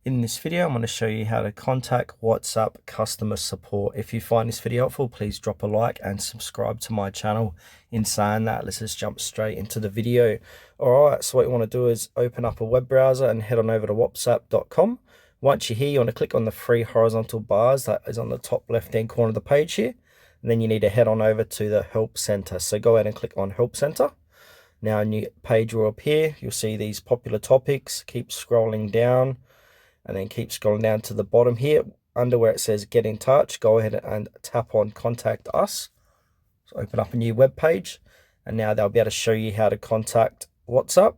In this video, I'm going to show you how to contact WhatsApp customer support. If you find this video helpful, please drop a like and subscribe to my channel. In saying that, let's just jump straight into the video. All right, so what you want to do is open up a web browser and head on over to whatsapp.com. Once you're here, you want to click on the three horizontal bars that is on the top left-hand corner of the page here. And then you need to head on over to the Help Center. So go ahead and click on Help Center. Now a new page will appear. You'll see these popular topics. Keep scrolling down. And then keep scrolling down to the bottom here, under where it says get in touch, go ahead and tap on contact us. So open up a new web page, and now they'll be able to show you how to contact WhatsApp.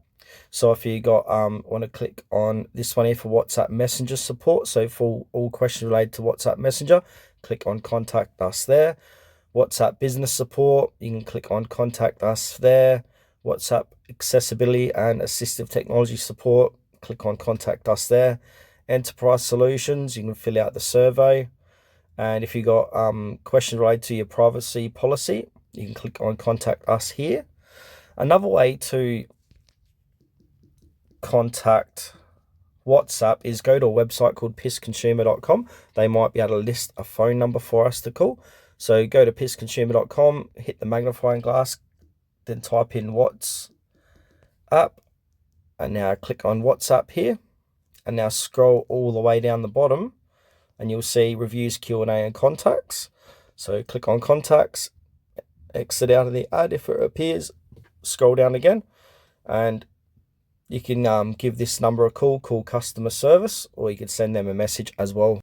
So if you want to click on this one here for WhatsApp Messenger support, so for all questions related to WhatsApp Messenger, click on contact us there. WhatsApp business support, you can click on contact us there. WhatsApp accessibility and assistive technology support, click on contact us there. Enterprise solutions, you can fill out the survey. And if you got questions related to your privacy policy, you can click on contact us here. Another way to contact WhatsApp is go to a website called pissconsumer.com. They might be able to list a phone number for us to call. So go to pissconsumer.com, hit the magnifying glass, then type in WhatsApp, and now click on WhatsApp here. And now scroll all the way down the bottom and you'll see reviews, Q&A, and contacts. So click on contacts, exit out of the ad if it appears, scroll down again, and you can give this number a call customer service, or you can send them a message as well.